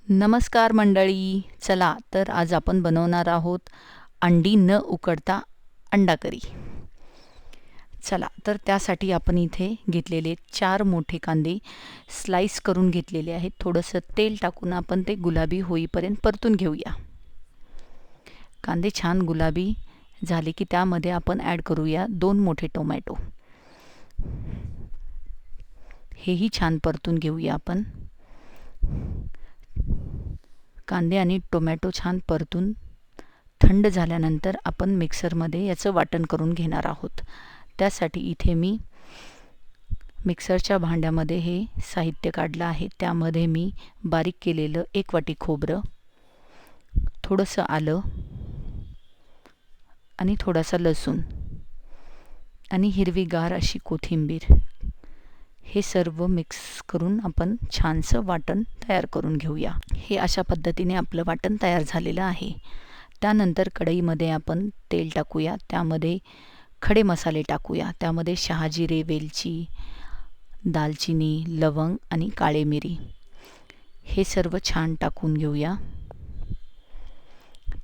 नमस्कार मंडळी. चला तर आज आपण बनवणार आहोत अंडी न उकडता अंडा करी. चला तर त्यासाठी आपण इथे घेतलेले 4 मोठे कांदे स्लाइस करून घेतलेले आहेत. थोडंसं तेल टाकून आपण ते गुलाबी होईपर्यंत परतून घेऊया. कांदे छान गुलाबी झाले की त्यामध्ये आपण ॲड करूया 2 मोठे टोमॅटो. हेही छान परतून घेऊया आपण. कांदे आणि टोमॅटो छान परतून थंड झाल्यानंतर आपण मिक्सरमध्ये याचं वाटण करून घेणार आहोत. त्यासाठी इथे मी मिक्सरच्या भांड्यामध्ये हे साहित्य काढलं आहे. त्यामध्ये मी बारीक केलेलं 1 वाटी खोबरं, थोडंसं आलं आणि थोडासा लसूण आणि हिरवीगार अशी कोथिंबीर, हे सर्व मिक्स करून आपण छानसं वाटण तयार करून घेऊया. हे अशा पद्धतीने आपलं वाटण तयार झालेलं आहे. त्यानंतर कढईमध्ये आपण तेल टाकूया. त्यामध्ये खडे मसाले टाकूया. त्यामध्ये शहाजिरे, वेलची, दालचिनी, लवंग आणि काळे मिरी हे सर्व छान टाकून घेऊया.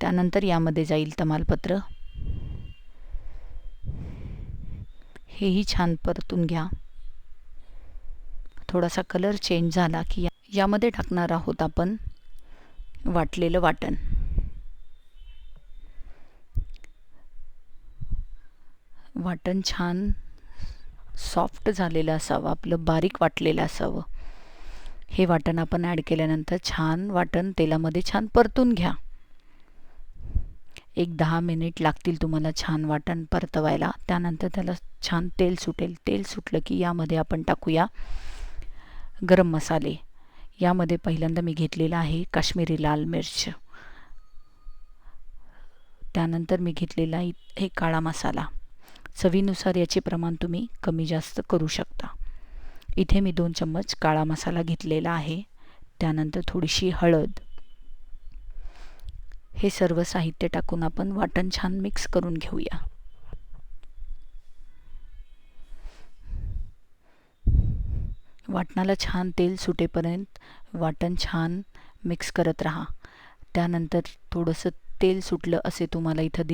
त्यानंतर यामध्ये जाईल तमालपत्र. हेही छान परतून घ्या. थोडासा कलर चेंज झाला की यामध्ये टाकणार आहोत आपण वाटलेलं वाटण. वाटण छान सॉफ्ट झालेलं असावं, आपलं बारीक वाटलेलं असावं. हे वाटण आपण ॲड केल्यानंतर छान वाटण तेलामध्ये छान परतून घ्या. 10 मिनिट लागतील तुम्हाला छान वाटण परतवायला. त्यानंतर त्याला छान तेल सुटेल. तेल सुटलं की यामध्ये आपण टाकूया गरम मसाले. यामध्ये पहिल्यांदा मी घेतलेला आहे काश्मीरी लाल मिर्च. त्यानंतर मी घेतलेला आहे काळा मसाला. चवीनुसार याचे प्रमाण तुम्ही कमी जास्त करू शकता. इथे मी 2 चम्मच काळा मसाला घेतलेला आहे. त्यानंतर थोडीशी हळद. हे सर्व साहित्य टाकून आपण वाटण छान मिक्स करून घेऊया. वाटणाला छान तेल सुटेपर्यंत वाटण छान मिक्स करत राहा. त्यानंतर थोडंसं तेल सुटलं असे तुम्हाला इथं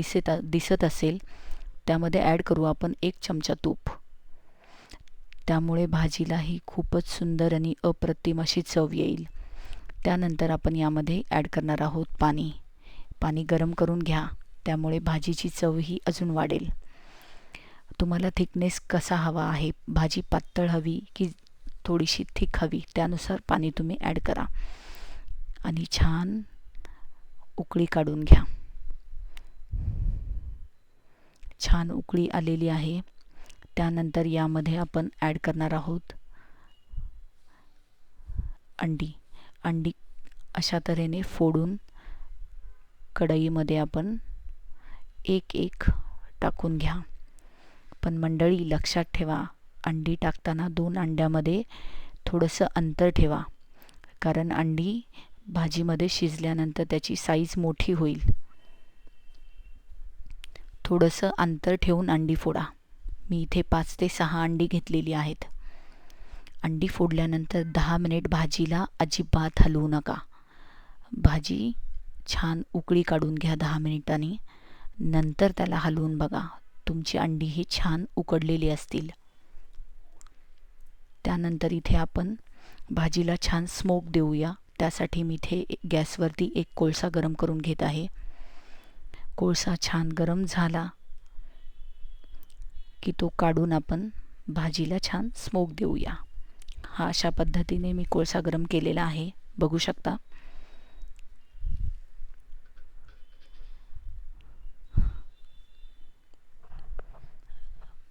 दिसत असेल, त्यामध्ये ॲड करू आपण 1 चमचा तूप. त्यामुळे भाजीलाही खूपच सुंदर आणि अप्रतिम अशी चव येईल. त्यानंतर आपण यामध्ये ॲड करणार आहोत पाणी. पाणी गरम करून घ्या. त्यामुळे भाजीची चवही अजून वाढेल. तुम्हाला थिकनेस कसा हवा आहे, भाजी पातळ हवी की थोडीशी थिक हवी, त्यानुसार पाणी तुम्ही ॲड करा आणि छान उकळी काढून घ्या. छान उकळी आलेली आहे. त्यानंतर यामध्ये आपण ॲड करणार आहोत अंडी. अंडी अशा तऱ्हेने फोडून कढईमध्ये आपण एक टाकून घ्या. पण मंडळी लक्षात ठेवा, अंडी टाकताना 2 अंड्यामध्ये थोडंसं अंतर ठेवा, कारण अंडी भाजीमध्ये शिजल्यानंतर त्याची साईज मोठी होईल. थोडंसं अंतर ठेवून अंडी फोडा. मी इथे 5 ते 6 अंडी घेतलेली आहेत. अंडी फोडल्यानंतर 10 मिनिट भाजीला अजिबात हलवू नका. भाजी छान उकळी काढून घ्या 10 मिनिटांनी. नंतर त्याला हलवून बघा. तुमची अंडी ही छान उकडलेली असतील. त्यानंतर इथे आपण भाजीला छान स्मोक देऊया. त्यासाठी मी इथे गॅसवरती 1 कोळसा गरम करून घेत आहे. कोळसा छान गरम झाला की तो काढून आपण भाजीला छान स्मोक देऊया. हा अशा पद्धतीने मी कोळसा गरम केलेला आहे, बघू शकता.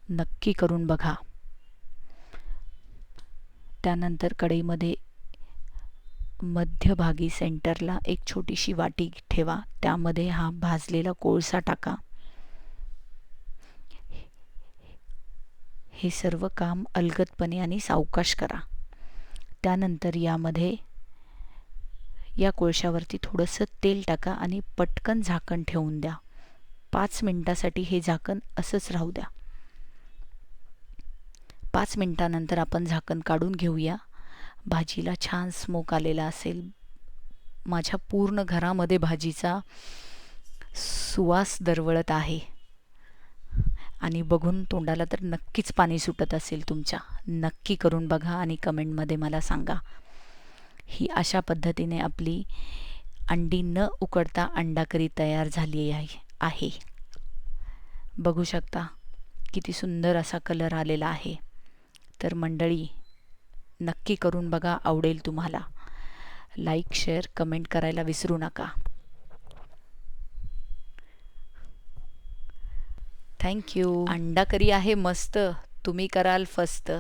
नक्की करून बघा. त्यानंतर कढईमध्ये मध्यभागी सेंटरला एक छोटीशी वाटी ठेवा. त्यामध्ये हा भाजलेला कोळसा टाका. हे सर्व काम अलगदपणे आणि सावकाश करा. त्यानंतर यामध्ये या कोळशावरती थोडंसं तेल टाका आणि पटकन झाकण ठेवून द्या. 5 मिनिटासाठी हे झाकण असंच राहू द्या. 5 मिनिटानंतर आपण झाकण काढून घेऊया. भाजीला छान स्मोक आलेला असेल. माझ्या पूर्ण घरामध्ये भाजीचा सुवास दरवळत आहे आणि बघून तोंडाला तर नक्कीच पाणी सुटत असेल तुमच्या. नक्की करून बघा आणि कमेंटमध्ये मला सांगा. ही अशा पद्धतीने आपली अंडी न उकडता अंडा करी तयार झाली आहे. बघू शकता किती सुंदर असा कलर आलेला आहे. तर मंडळी, नक्की करून बघा, आवडेल तुम्हाला. लाईक, शेअर, कमेंट करायला विसरू नका. थँक्यू. अंडा करी आहे मस्त, तुम्ही कराल फस्त.